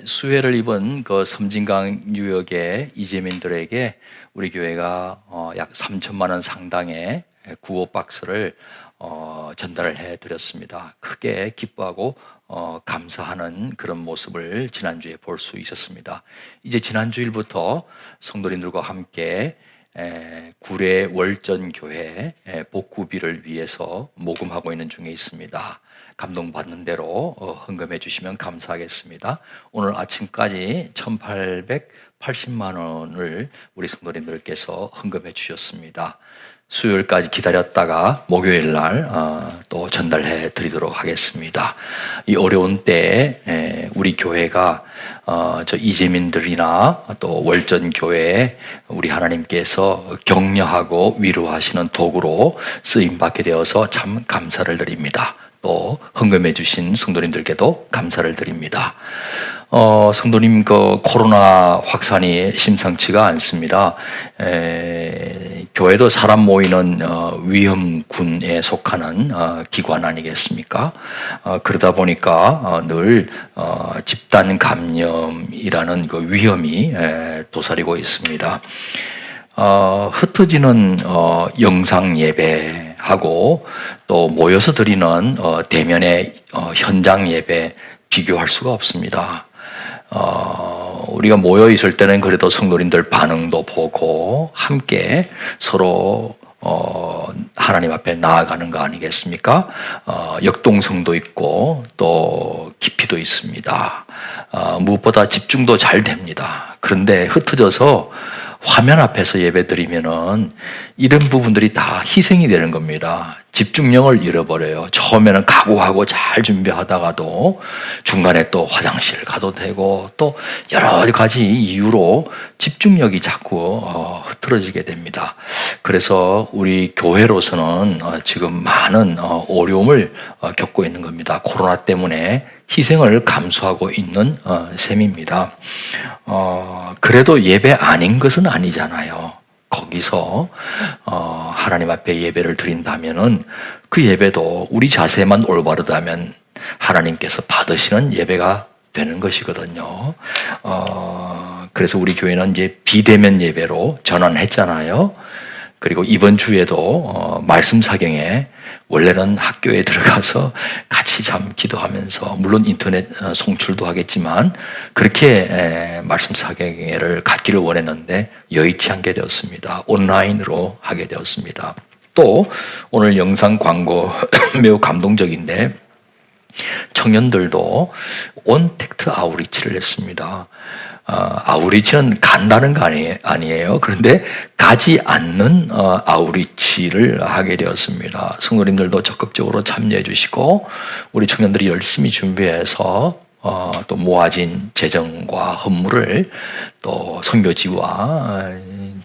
수혜를 입은 그 섬진강 유역의 이재민들에게 우리 교회가 약 3천만 원 상당의 구호 박스를 전달을 해드렸습니다. 크게 기뻐하고 감사하는 그런 모습을 지난주에 볼 수 있었습니다. 이제 지난주일부터 성도님들과 함께 구례 월전교회 복구비를 위해서 모금하고 있는 중에 있습니다. 감동받는 대로 헌금해 주시면 감사하겠습니다. 오늘 아침까지 1,880만 원을 우리 성도님들께서 헌금해 주셨습니다. 수요일까지 기다렸다가 목요일 날 또 전달해 드리도록 하겠습니다. 이 어려운 때에 우리 교회가 저 이재민들이나 또 월전교회에 우리 하나님께서 격려하고 위로하시는 도구로 쓰임받게 되어서 참 감사를 드립니다. 또 헌금해 주신 성도님들께도 감사를 드립니다. 성도님 코로나 확산이 심상치가 않습니다. 교회도 사람 모이는 위험군에 속하는 기관 아니겠습니까? 그러다 보니까 늘 집단 감염이라는 그 위험이 도사리고 있습니다. 흩어지는 영상 예배하고 또 모여서 드리는 대면의 현장 예배 비교할 수가 없습니다. 우리가 모여 있을 때는 그래도 성도님들 반응도 보고 함께 서로 하나님 앞에 나아가는 거 아니겠습니까? 역동성도 있고 또 깊이도 있습니다. 무엇보다 집중도 잘 됩니다. 그런데 흩어져서 화면 앞에서 예배드리면은 이런 부분들이 다 희생이 되는 겁니다. 집중력을 잃어버려요. 처음에는 각오하고 잘 준비하다가도 중간에 또 화장실 가도 되고 또 여러 가지 이유로 집중력이 자꾸 흐트러지게 됩니다. 그래서 우리 교회로서는 지금 많은 어려움을 겪고 있는 겁니다. 코로나 때문에 희생을 감수하고 있는 셈입니다. 그래도 예배 아닌 것은 아니잖아요. 거기서 하나님 앞에 예배를 드린다면은 그 예배도 우리 자세만 올바르다면 하나님께서 받으시는 예배가 되는 것이거든요. 그래서 우리 교회는 이제 비대면 예배로 전환했잖아요. 그리고 이번 주에도 말씀 사경에 원래는 학교에 들어가서 같이 참 기도하면서 물론 인터넷 송출도 하겠지만 그렇게 말씀 사경회를 갖기를 원했는데 여의치 않게 되었습니다. 온라인으로 하게 되었습니다. 또 오늘 영상 광고 매우 감동적인데 청년들도 온택트 아우리치를 했습니다. 아우리치는 간다는 거 아니에요. 그런데 가지 않는 아우리치를 하게 되었습니다. 성도님들도 적극적으로 참여해 주시고 우리 청년들이 열심히 준비해서 또 모아진 재정과 헌물을 또 선교지와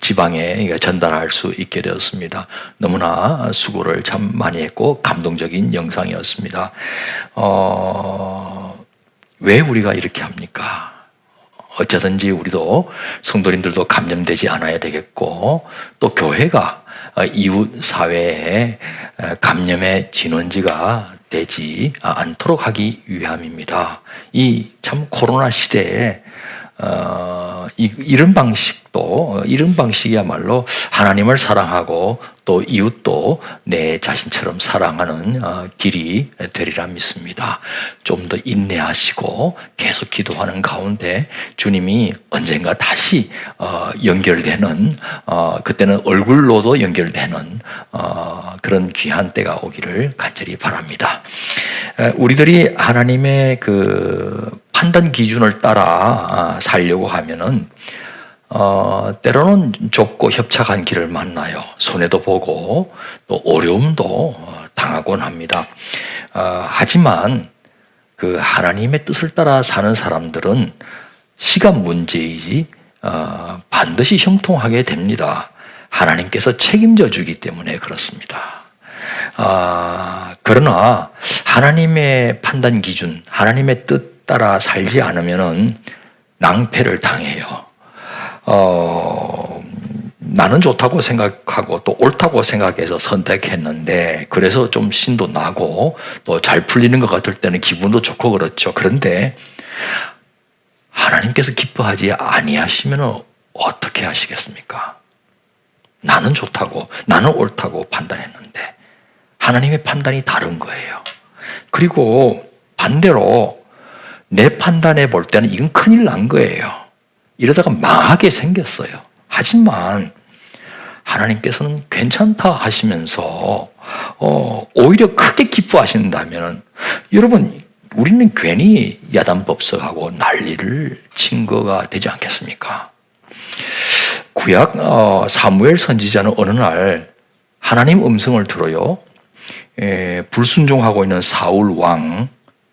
지방에 전달할 수 있게 되었습니다. 너무나 수고를 참 많이 했고 감동적인 영상이었습니다. 왜 우리가 이렇게 합니까? 어쩌든지 우리도 성도님들도 감염되지 않아야 되겠고 또 교회가 이웃 사회에 감염의 진원지가 되지 않도록 하기 위함입니다. 이 참 코로나 시대에 이런 방식이야말로 하나님을 사랑하고 또 이웃도 내 자신처럼 사랑하는 길이 되리라 믿습니다. 좀 더 인내하시고 계속 기도하는 가운데 주님이 언젠가 다시 연결되는 그때는 얼굴로도 연결되는 그런 귀한 때가 오기를 간절히 바랍니다. 우리들이 하나님의 그 판단 기준을 따라 살려고 하면은 때로는 좁고 협착한 길을 만나요. 손해도 보고 또 어려움도 당하곤 합니다. 하지만 그 하나님의 뜻을 따라 사는 사람들은 시간 문제이지 반드시 형통하게 됩니다. 하나님께서 책임져 주기 때문에 그렇습니다. 그러나 하나님의 판단 기준, 하나님의 뜻 따라 살지 않으면은 낭패를 당해요. 나는 좋다고 생각하고 또 옳다고 생각해서 선택했는데 그래서 좀 신도 나고 또 잘 풀리는 것 같을 때는 기분도 좋고 그렇죠. 그런데 하나님께서 기뻐하지 아니하시면 어떻게 하시겠습니까? 나는 좋다고, 나는 옳다고 판단했는데 하나님의 판단이 다른 거예요. 그리고 반대로 내 판단해 볼 때는 이건 큰일 난 거예요. 이러다가 망하게 생겼어요. 하지만 하나님께서는 괜찮다 하시면서 오히려 크게 기뻐하신다면 여러분, 우리는 괜히 야단법석하고 난리를 친 거가 되지 않겠습니까? 구약 사무엘 선지자는 어느 날 하나님 음성을 들어요. 불순종하고 있는 사울 왕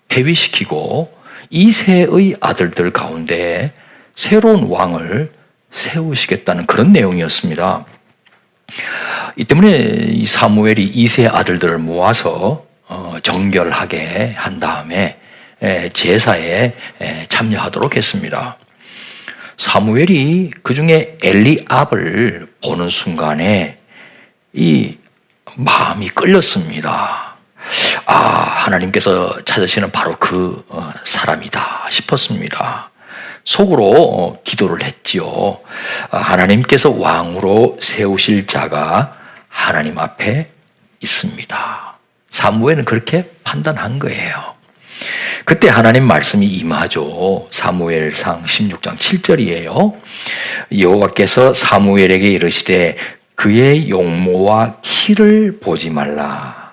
폐위시키고 이새의 아들들 가운데 새로운 왕을 세우시겠다는 그런 내용이었습니다. 이 때문에 이 사무엘이 이새 아들들을 모아서 정결하게 한 다음에 제사에 참여하도록 했습니다. 사무엘이 그 중에 엘리압을 보는 순간에 이 마음이 끌렸습니다. 아, 하나님께서 찾으시는 바로 그 사람이다 싶었습니다. 속으로 기도를 했지요. 하나님께서 왕으로 세우실 자가 하나님 앞에 있습니다. 사무엘은 그렇게 판단한 거예요. 그때 하나님 말씀이 임하죠. 사무엘상 16장 7절이에요. 여호와께서 사무엘에게 이르시되 그의 용모와 키를 보지 말라.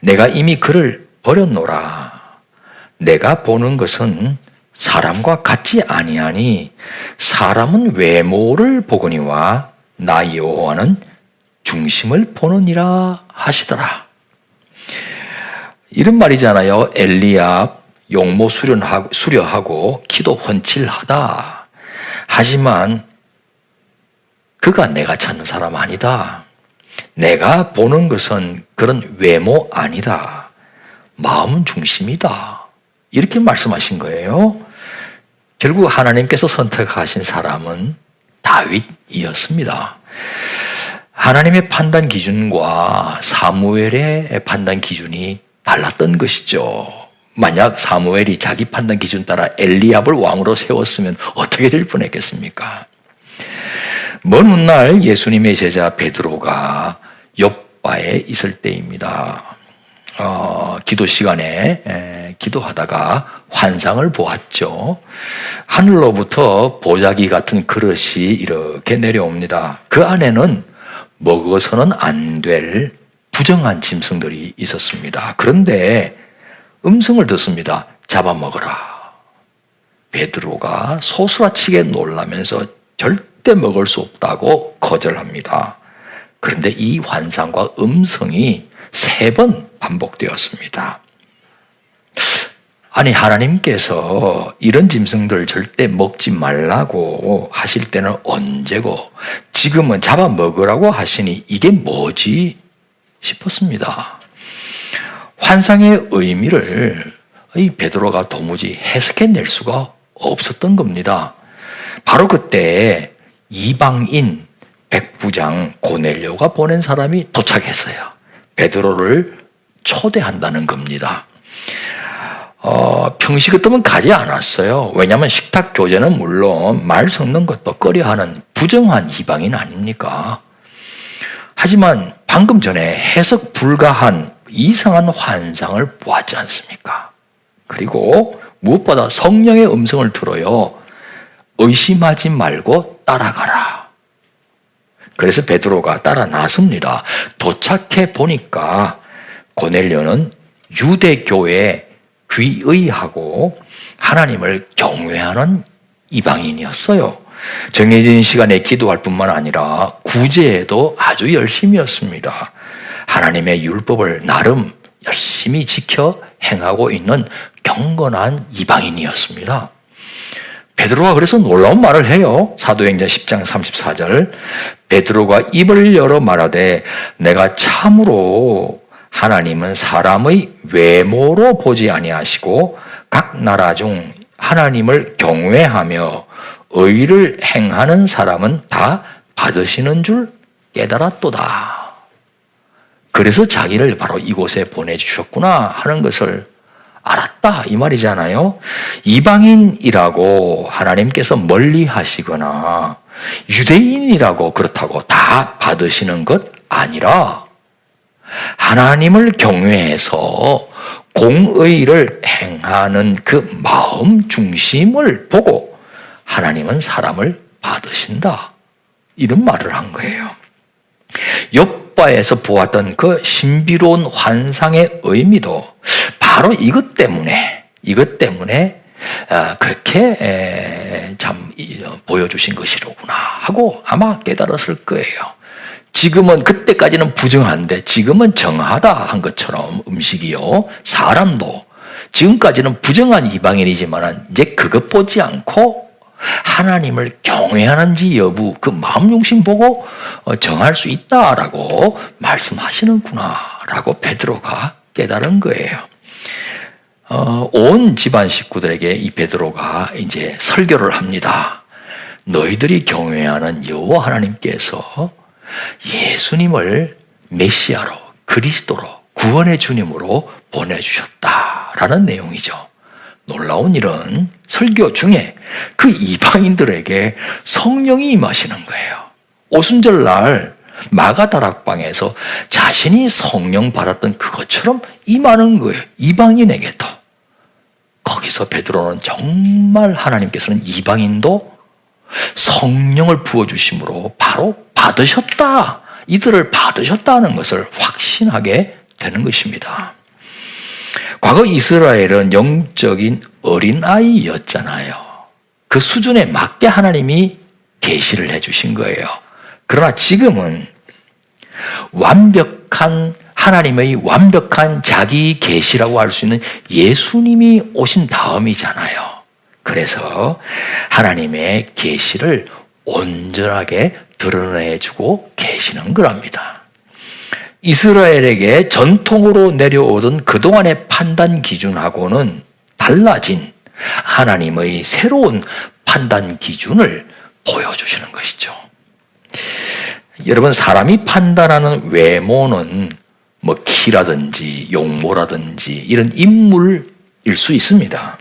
내가 이미 그를 버렸노라. 내가 보는 것은 사람과 같지 아니하니 사람은 외모를 보거니와 나 여호와는 중심을 보느니라 하시더라. 이런 말이잖아요. 엘리압 용모 수려하고 키도 훤칠하다. 하지만 그가 내가 찾는 사람 아니다. 내가 보는 것은 그런 외모 아니다. 마음 중심이다. 이렇게 말씀하신 거예요. 결국 하나님께서 선택하신 사람은 다윗이었습니다. 하나님의 판단 기준과 사무엘의 판단 기준이 달랐던 것이죠. 만약 사무엘이 자기 판단 기준 따라 엘리압을 왕으로 세웠으면 어떻게 될 뻔했겠습니까? 먼 훗날 예수님의 제자 베드로가 욥바에 있을 때입니다. 기도 시간에 기도하다가 환상을 보았죠. 하늘로부터 보자기 같은 그릇이 이렇게 내려옵니다. 그 안에는 먹어서는 안 될 부정한 짐승들이 있었습니다. 그런데 음성을 듣습니다. 잡아먹어라. 베드로가 소스라치게 놀라면서 절대 먹을 수 없다고 거절합니다. 그런데 이 환상과 음성이 3번 반복되었습니다. 아니, 하나님께서 이런 짐승들 절대 먹지 말라고 하실 때는 언제고 지금은 잡아먹으라고 하시니 이게 뭐지 싶었습니다. 환상의 의미를 이 베드로가 도무지 해석해낼 수가 없었던 겁니다. 바로 그때 이방인 백부장 고넬료가 보낸 사람이 도착했어요. 베드로를 초대한다는 겁니다. 평시 같으면 가지 않았어요. 왜냐하면 식탁 교제는 물론 말 섞는 것도 꺼려하는 부정한 이방인 아닙니까? 하지만 방금 전에 해석 불가한 이상한 환상을 보았지 않습니까? 그리고 무엇보다 성령의 음성을 들어요. 의심하지 말고 따라가라. 그래서 베드로가 따라 나섭니다. 도착해 보니까 고넬료는 유대교에 귀의하고 하나님을 경외하는 이방인이었어요. 정해진 시간에 기도할 뿐만 아니라 구제에도 아주 열심이었습니다. 하나님의 율법을 나름 열심히 지켜 행하고 있는 경건한 이방인이었습니다. 베드로가 그래서 놀라운 말을 해요. 사도행전 10장 34절. 베드로가 입을 열어 말하되 내가 참으로 하나님은 사람의 외모로 보지 아니하시고 각 나라 중 하나님을 경외하며 의를 행하는 사람은 다 받으시는 줄 깨달았도다. 그래서 자기를 바로 이곳에 보내주셨구나 하는 것을 알았다 이 말이잖아요. 이방인이라고 하나님께서 멀리 하시거나 유대인이라고 그렇다고 다 받으시는 것 아니라 하나님을 경외해서 공의를 행하는 그 마음 중심을 보고 하나님은 사람을 받으신다. 이런 말을 한 거예요. 욥바에서 보았던 그 신비로운 환상의 의미도 바로 이것 때문에 그렇게 참 보여주신 것이로구나 하고 아마 깨달았을 거예요. 지금은 그때까지는 부정한데 지금은 정하다 한 것처럼 음식이요. 사람도 지금까지는 부정한 이방인이지만 이제 그것 보지 않고 하나님을 경외하는지 여부 그 마음 중심 보고 정할 수 있다라고 말씀하시는구나라고 베드로가 깨달은 거예요. 온 집안 식구들에게 이 베드로가 이제 설교를 합니다. 너희들이 경외하는 여호와 하나님께서 예수님을 메시아로 그리스도로 구원의 주님으로 보내주셨다라는 내용이죠. 놀라운 일은 설교 중에 그 이방인들에게 성령이 임하시는 거예요. 오순절날 마가다락방에서 자신이 성령 받았던 그것처럼 임하는 거예요. 이방인에게도. 거기서 베드로는 정말 하나님께서는 이방인도 성령을 부어주심으로 바로 받으셨다. 이들을 받으셨다는 것을 확신하게 되는 것입니다. 과거 이스라엘은 영적인 어린아이였잖아요. 그 수준에 맞게 하나님이 계시를 해주신 거예요. 그러나 지금은 완벽한 하나님의 완벽한 자기 계시라고 할 수 있는 예수님이 오신 다음이잖아요. 그래서 하나님의 계시를 온전하게 드러내주고 계시는 거랍니다. 이스라엘에게 전통으로 내려오던 그동안의 판단 기준하고는 달라진 하나님의 새로운 판단 기준을 보여주시는 것이죠. 여러분, 사람이 판단하는 외모는 뭐 키라든지 용모라든지 이런 인물일 수 있습니다.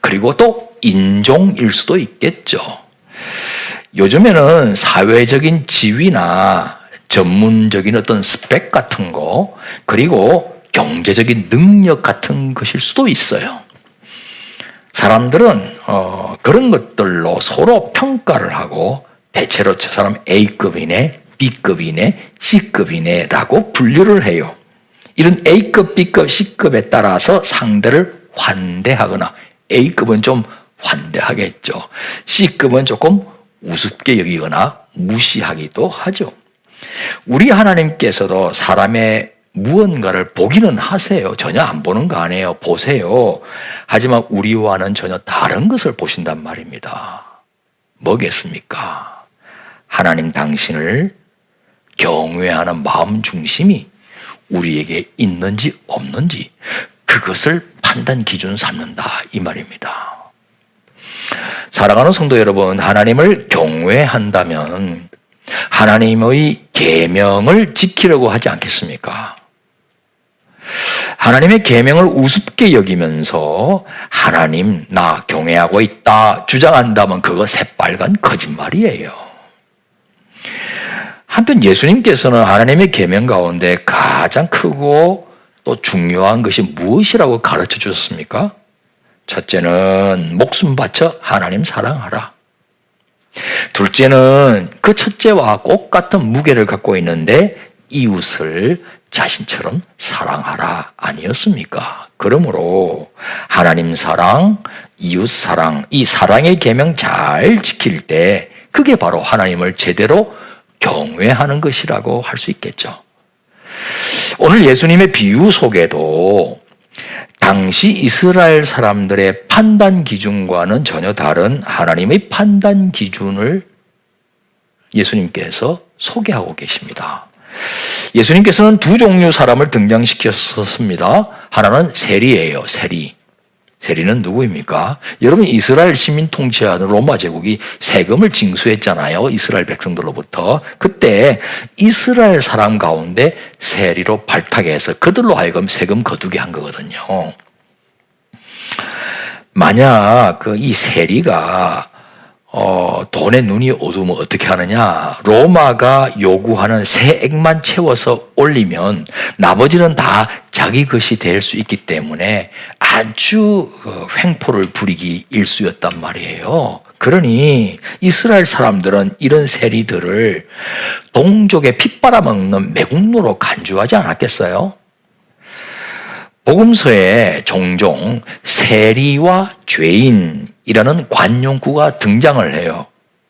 그리고 또 인종일 수도 있겠죠. 요즘에는 사회적인 지위나 전문적인 어떤 스펙 같은 거, 그리고 경제적인 능력 같은 것일 수도 있어요. 사람들은 그런 것들로 서로 평가를 하고 대체로 저 사람 A급이네, B급이네, C급이네 라고 분류를 해요. 이런 A급, B급, C급에 따라서 상대를 환대하거나 A급은 좀 환대하겠죠. C급은 조금 우습게 여기거나 무시하기도 하죠. 우리 하나님께서도 사람의 무언가를 보기는 하세요. 전혀 안 보는 거 아니에요. 보세요. 하지만 우리와는 전혀 다른 것을 보신단 말입니다. 뭐겠습니까? 하나님 당신을 경외하는 마음 중심이 우리에게 있는지 없는지 그것을 판단 기준 삼는다 이 말입니다. 사랑하는 성도 여러분, 하나님을 경외한다면 하나님의 계명을 지키려고 하지 않겠습니까? 하나님의 계명을 우습게 여기면서 하나님 나 경외하고 있다 주장한다면 그거 새빨간 거짓말이에요. 한편 예수님께서는 하나님의 계명 가운데 가장 크고 또 중요한 것이 무엇이라고 가르쳐 주셨습니까? 첫째는 목숨 바쳐 하나님 사랑하라. 둘째는 그 첫째와 똑같은 무게를 갖고 있는데 이웃을 자신처럼 사랑하라 아니었습니까? 그러므로 하나님 사랑, 이웃 사랑, 이 사랑의 계명 잘 지킬 때 그게 바로 하나님을 제대로 경외하는 것이라고 할 수 있겠죠. 오늘 예수님의 비유 속에도 당시 이스라엘 사람들의 판단 기준과는 전혀 다른 하나님의 판단 기준을 예수님께서 소개하고 계십니다. 예수님께서는 두 종류 사람을 등장시켰습니다. 하나는 세리예요. 세리는 누구입니까? 여러분, 이스라엘 시민 통치하는 로마 제국이 세금을 징수했잖아요. 이스라엘 백성들로부터. 그때 이스라엘 사람 가운데 세리로 발탁해서 그들로 하여금 세금 거두게 한 거거든요. 만약 이 세리가 돈에 눈이 어두우면 어떻게 하느냐? 로마가 요구하는 세액만 채워서 올리면 나머지는 다 자기 것이 될 수 있기 때문에 아주 횡포를 부리기 일쑤였단 말이에요. 그러니 이스라엘 사람들은 이런 세리들을 동족의 피 빨아먹는 매국노로 간주하지 않았겠어요? 복음서에 종종 세리와 죄인이라는 관용구가 등장을 해요.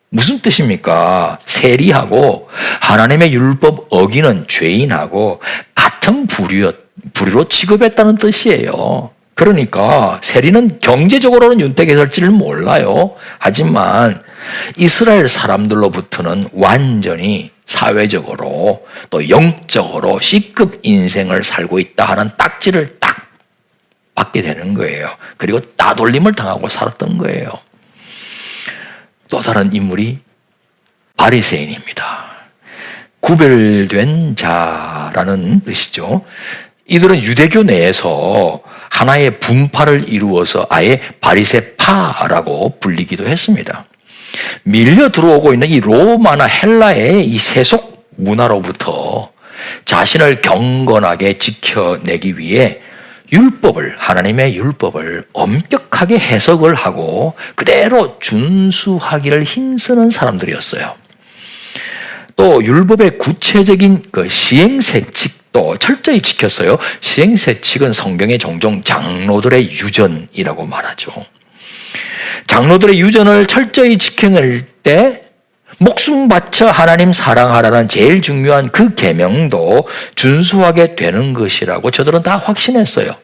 무슨 뜻입니까? 세리하고 하나님의 율법 어기는 죄인하고 같은 부류로 취급했다는 뜻이에요. 그러니까 세리는 경제적으로는 윤택해설지를 몰라요. 하지만 이스라엘 사람들로부터는 완전히 사회적으로 또 영적으로 C급 인생을 살고 있다 하는 딱지를 딱 받게 되는 거예요. 그리고 따돌림을 당하고 살았던 거예요. 또 다른 인물이 바리새인입니다. 구별된 자라는 뜻이죠. 이들은 유대교 내에서 하나의 분파를 이루어서 아예 바리새파라고 불리기도 했습니다. 밀려 들어오고 있는 이 로마나 헬라의 이 세속 문화로부터 자신을 경건하게 지켜내기 위해 하나님의 율법을 엄격하게 해석을 하고 그대로 준수하기를 힘쓰는 사람들이었어요. 또 율법의 구체적인 시행세칙도 철저히 지켰어요. 시행세칙은 성경에 종종 장로들의 유전이라고 말하죠. 장로들의 유전을 철저히 지켜낼 때 목숨 바쳐 하나님 사랑하라는 제일 중요한 그 계명도 준수하게 되는 것이라고 저들은 다 확신했어요.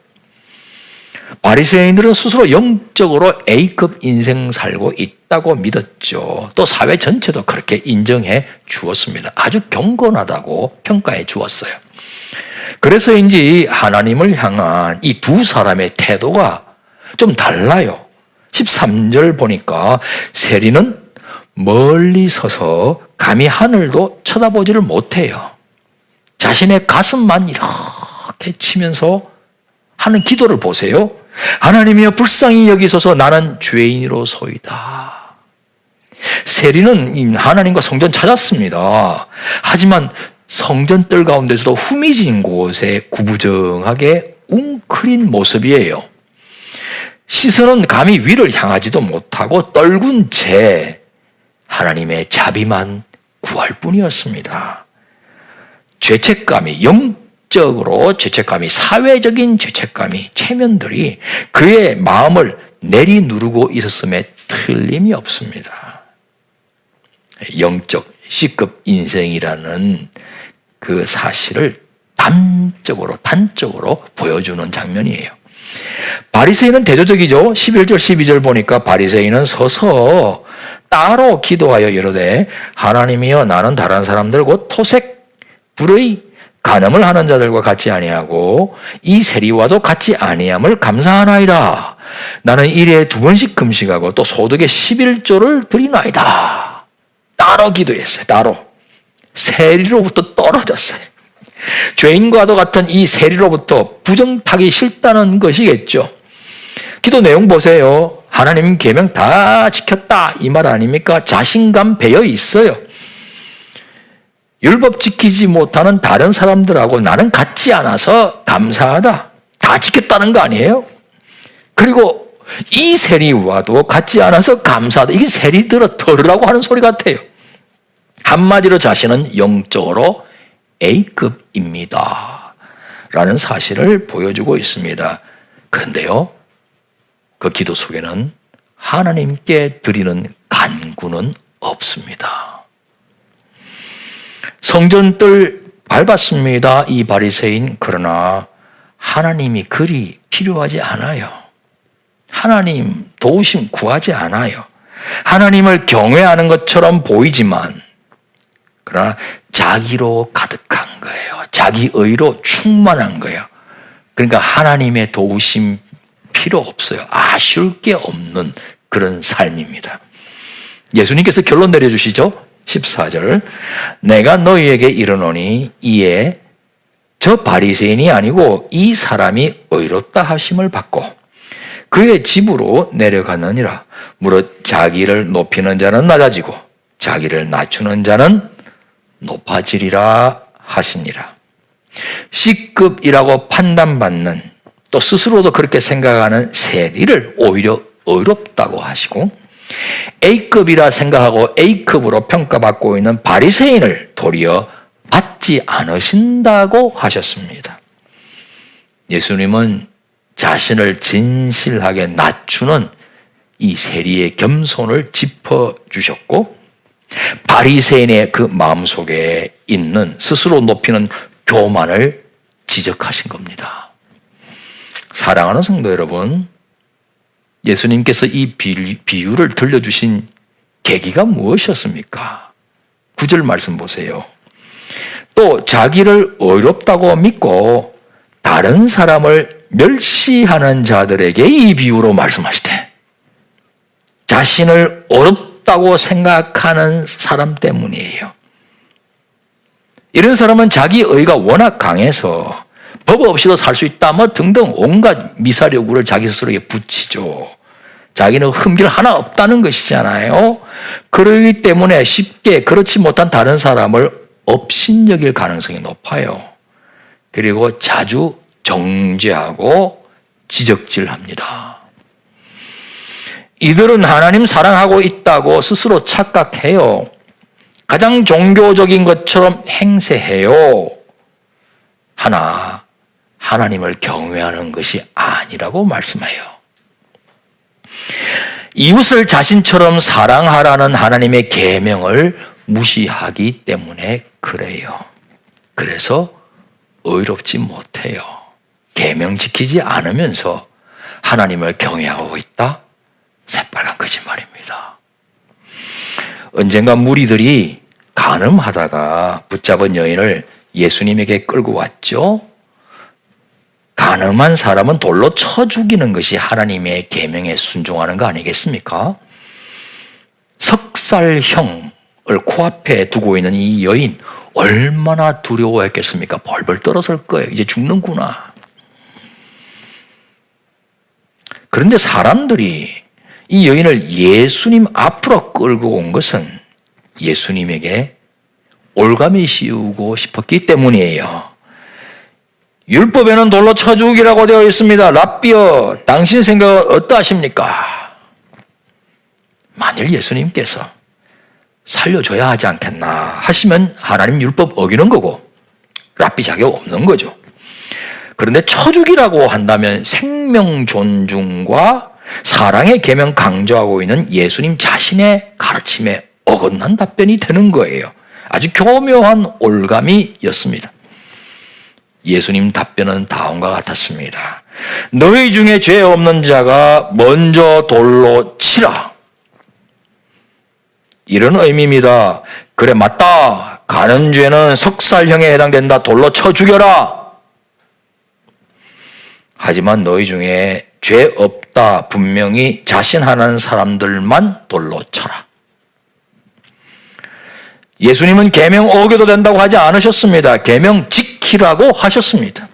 바리새인들은 스스로 영적으로 A급 인생 살고 있다고 믿었죠. 또 사회 전체도 그렇게 인정해 주었습니다. 아주 경건하다고 평가해 주었어요. 그래서인지 하나님을 향한 이 두 사람의 태도가 좀 달라요. 13절 보니까 세리는 멀리 서서 감히 하늘도 쳐다보지를 못해요. 자신의 가슴만 이렇게 치면서 하는 기도를 보세요. 하나님이여 불쌍히 여기소서 나는 죄인으로소이다. 세리는 하나님과 성전 찾았습니다. 하지만 성전 뜰 가운데서도 후미진 곳에 구부정하게 웅크린 모습이에요. 시선은 감히 위를 향하지도 못하고 떨군 채 하나님의 자비만 구할 뿐이었습니다. 영적으로 죄책감이, 사회적인 죄책감이, 체면들이 그의 마음을 내리누르고 있었음에 틀림이 없습니다. 영적 C급 인생이라는 그 사실을 단적으로 보여주는 장면이에요. 바리새인은 대조적이죠. 11절 12절 보니까 바리새인은 서서 따로 기도하여 이르되 하나님이여 나는 다른 사람들 곧 토색 불의 간음을 하는 자들과 같이 아니하고 이 세리와도 같이 아니함을 감사하나이다. 나는 일에 2번씩 금식하고 또 소득의 11조를 드리나이다. 따로 기도했어요. 따로. 세리로부터 떨어졌어요. 죄인과도 같은 이 세리로부터 부정타기 싫다는 것이겠죠. 기도 내용 보세요. 하나님 계명 다 지켰다 이 말 아닙니까? 자신감 배어 있어요. 율법 지키지 못하는 다른 사람들하고 나는 같지 않아서 감사하다. 다 지켰다는 거 아니에요? 그리고 이 세리와도 같지 않아서 감사하다. 이게 세리들어 털으라고 하는 소리 같아요. 한마디로 자신은 영적으로 A급입니다. 라는 사실을 보여주고 있습니다. 그런데요, 그 기도 속에는 하나님께 드리는 간구는 없습니다. 성전뜰 밟았습니다. 이 바리새인. 그러나 하나님이 그리 필요하지 않아요. 하나님 도우심 구하지 않아요. 하나님을 경외하는 것처럼 보이지만 그러나 자기로 가득한 거예요. 자기 의로 충만한 거예요. 그러니까 하나님의 도우심 필요 없어요. 아쉬울 게 없는 그런 삶입니다. 예수님께서 결론 내려주시죠. 14절 내가 너희에게 이르노니 이에 저 바리새인이 아니고 이 사람이 의롭다 하심을 받고 그의 집으로 내려가느니라. 무릇 자기를 높이는 자는 낮아지고 자기를 낮추는 자는 높아지리라 하시니라. C급이라고 판단받는, 또 스스로도 그렇게 생각하는 세리를 오히려 의롭다고 하시고, A급이라 생각하고 A급으로 평가받고 있는 바리새인을 도리어 받지 않으신다고 하셨습니다. 예수님은 자신을 진실하게 낮추는 이 세리의 겸손을 짚어주셨고, 바리새인의 그 마음속에 있는 스스로 높이는 교만을 지적하신 겁니다. 사랑하는 성도 여러분, 예수님께서 이 비유를 들려주신 계기가 무엇이었습니까? 9절 말씀 보세요. 또 자기를 의롭다고 믿고 다른 사람을 멸시하는 자들에게 이 비유로 말씀하시되, 자신을 어렵다고 생각하는 사람 때문이에요. 이런 사람은 자기 의가 워낙 강해서 법 없이도 살 수 있다 뭐 등등 온갖 미사려구를 자기 스스로에게 붙이죠. 자기는 흠길 하나 없다는 것이잖아요. 그러기 때문에 쉽게 그렇지 못한 다른 사람을 업신여길 가능성이 높아요. 그리고 자주 정죄하고 지적질합니다. 이들은 하나님 사랑하고 있다고 스스로 착각해요. 가장 종교적인 것처럼 행세해요. 하나 하나님을 경외하는 것이 아니라고 말씀해요. 이웃을 자신처럼 사랑하라는 하나님의 계명을 무시하기 때문에 그래요. 그래서 의롭지 못해요. 계명 지키지 않으면서 하나님을 경외하고 있다? 새빨간 거짓말입니다. 언젠가 무리들이 간음하다가 붙잡은 여인을 예수님에게 끌고 왔죠. 간음한 사람은 돌로 쳐 죽이는 것이 하나님의 계명에 순종하는 거 아니겠습니까? 석살형을 코앞에 두고 있는 이 여인, 얼마나 두려워했겠습니까? 벌벌 떨었을 거예요. 이제 죽는구나. 그런데 사람들이 이 여인을 예수님 앞으로 끌고 온 것은 예수님에게 올가미 씌우고 싶었기 때문이에요. 율법에는 돌로 쳐 죽이라고 되어 있습니다. 랍비여, 당신 생각은 어떠하십니까? 만일 예수님께서 살려줘야 하지 않겠나 하시면 하나님 율법 어기는 거고 랍비 자격 없는 거죠. 그런데 쳐 죽이라고 한다면 생명 존중과 사랑의 계명 강조하고 있는 예수님 자신의 가르침에 어긋난 답변이 되는 거예요. 아주 교묘한 올감이었습니다. 예수님 답변은 다음과 같았습니다. 너희 중에 죄 없는 자가 먼저 돌로 치라. 이런 의미입니다. 그래, 맞다. 간음죄는 석살형에 해당된다. 돌로 쳐 죽여라. 하지만 너희 중에 죄 없다 분명히 자신하는 사람들만 돌로 쳐라. 예수님은 계명 어겨도 된다고 하지 않으셨습니다. 계명 지키라고 하셨습니다.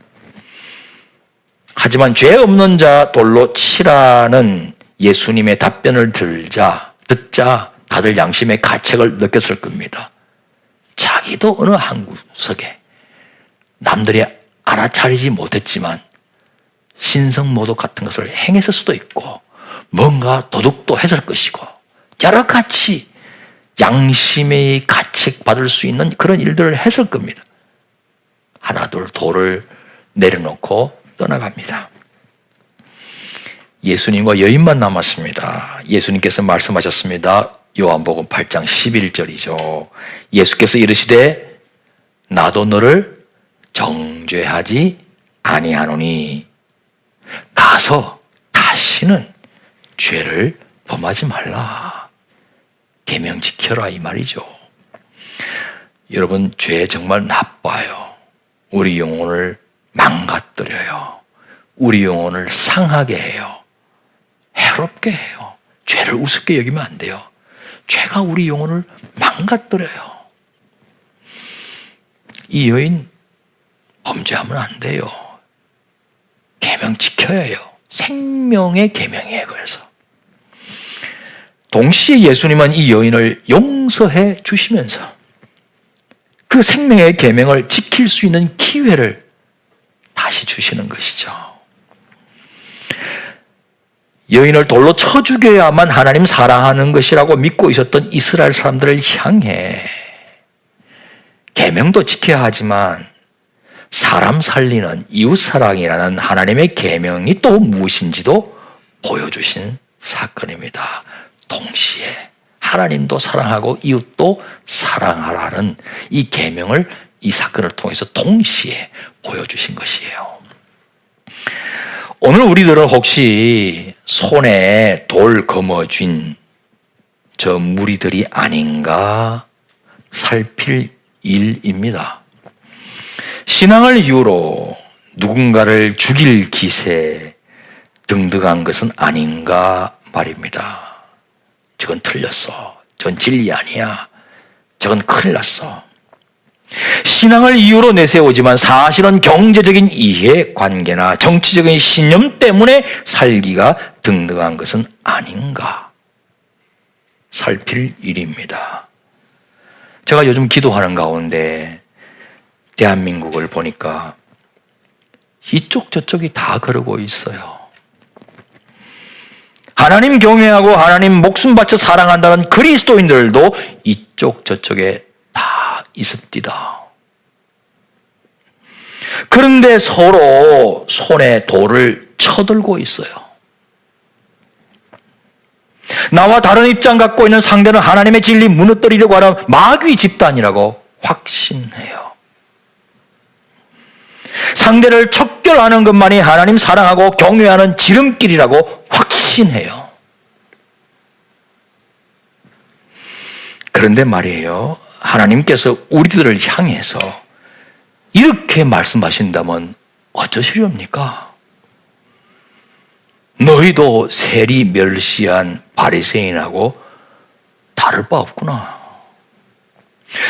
하지만 죄 없는 자 돌로 치라는 예수님의 답변을 듣자 다들 양심의 가책을 느꼈을 겁니다. 자기도 어느 한 구석에 남들이 알아차리지 못했지만 신성모독 같은 것을 행했을 수도 있고 뭔가 도둑도 했을 것이고 여러 가지 양심의 가책받을 수 있는 그런 일들을 했을 겁니다. 하나둘 돌을 내려놓고 떠나갑니다. 예수님과 여인만 남았습니다. 예수님께서 말씀하셨습니다. 요한복음 8장 11절이죠. 예수께서 이르시되 나도 너를 정죄하지 아니하노니 가서 다시는 죄를 범하지 말라. 계명 지켜라 이 말이죠. 여러분, 죄 정말 나빠요. 우리 영혼을 망가뜨려요. 우리 영혼을 상하게 해요. 해롭게 해요. 죄를 우습게 여기면 안 돼요. 죄가 우리 영혼을 망가뜨려요. 이 여인 범죄하면 안 돼요. 계명 지켜야 해요. 생명의 계명이에요. 그래서 동시에 예수님은 이 여인을 용서해 주시면서 그 생명의 계명을 지킬 수 있는 기회를 다시 주시는 것이죠. 여인을 돌로 쳐 죽여야만 하나님 사랑하는 것이라고 믿고 있었던 이스라엘 사람들을 향해 계명도 지켜야 하지만 사람 살리는 이웃사랑이라는 하나님의 계명이 또 무엇인지도 보여주신 사건입니다. 동시에 하나님도 사랑하고 이웃도 사랑하라는 이 계명을 이 사건을 통해서 동시에 보여주신 것이에요. 오늘 우리들은 혹시 손에 돌 거머쥔 저 무리들이 아닌가 살필 일입니다. 신앙을 이유로 누군가를 죽일 기세 등등한 것은 아닌가 말입니다. 저건 틀렸어. 저건 진리 아니야. 저건 큰일 났어. 신앙을 이유로 내세우지만 사실은 경제적인 이해관계나 정치적인 신념 때문에 살기가 등등한 것은 아닌가 살필 일입니다. 제가 요즘 기도하는 가운데 대한민국을 보니까 이쪽 저쪽이 다 그러고 있어요. 하나님 경외하고 하나님 목숨 바쳐 사랑한다는 그리스도인들도 이쪽 저쪽에 다 있습니다. 그런데 서로 손에 돌을 쳐들고 있어요. 나와 다른 입장 갖고 있는 상대는 하나님의 진리 무너뜨리려고 하는 마귀 집단이라고 확신해요. 상대를 척결하는 것만이 하나님 사랑하고 경외하는 지름길이라고 확신해요. 그런데 말이에요. 하나님께서 우리들을 향해서 이렇게 말씀하신다면 어쩌시렵니까? 너희도 세리 멸시한 바리새인하고 다를 바 없구나.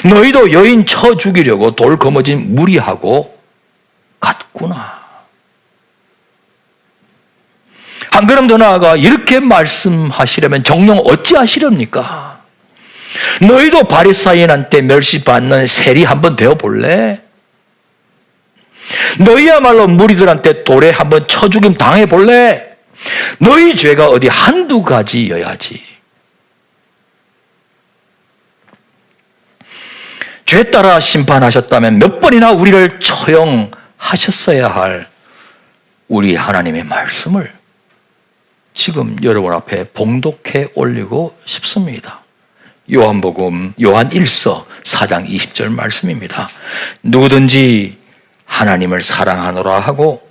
너희도 여인 쳐 죽이려고 돌 거머쥔 무리하고 같구나. 한 걸음 더 나아가 이렇게 말씀하시려면 정녕 어찌하시렵니까? 너희도 바리새인한테 멸시받는 세리 한번 되어볼래? 너희야말로 무리들한테 돌에 한번 쳐 죽임 당해볼래? 너희 죄가 어디 한두 가지여야지. 죄 따라 심판하셨다면 몇 번이나 우리를 처형하셨어야 할 우리 하나님의 말씀을 지금 여러분 앞에 봉독해 올리고 싶습니다. 요한복음 요한 1서 4장 20절 말씀입니다. 누구든지 하나님을 사랑하노라 하고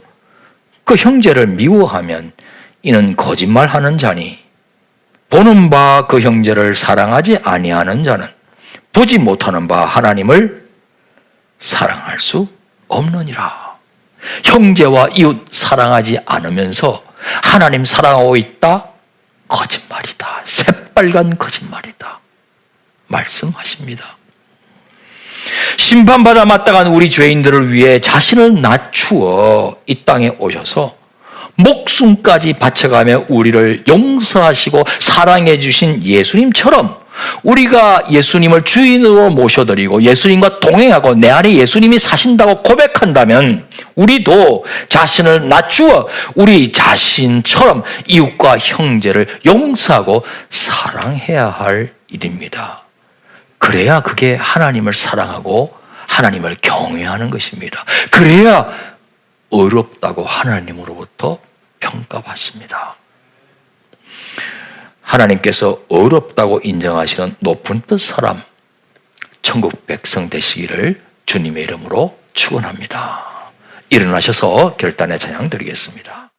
그 형제를 미워하면 이는 거짓말하는 자니 보는 바 그 형제를 사랑하지 아니하는 자는 보지 못하는 바 하나님을 사랑할 수 없느니라. 형제와 이웃 사랑하지 않으면서 하나님 사랑하고 있다? 거짓말이다. 새빨간 거짓말이다. 말씀하십니다. 심판받아 마땅한 우리 죄인들을 위해 자신을 낮추어 이 땅에 오셔서 목숨까지 바쳐가며 우리를 용서하시고 사랑해 주신 예수님처럼 우리가 예수님을 주인으로 모셔드리고 예수님과 동행하고 내 안에 예수님이 사신다고 고백한다면 우리도 자신을 낮추어 우리 자신처럼 이웃과 형제를 용서하고 사랑해야 할 일입니다. 그래야 그게 하나님을 사랑하고 하나님을 경외하는 것입니다. 그래야 어렵다고 하나님으로부터 평가받습니다. 하나님께서 어렵다고 인정하시는 높은 뜻 사람, 천국 백성 되시기를 주님의 이름으로 축원합니다. 일어나셔서 결단의 찬양 드리겠습니다.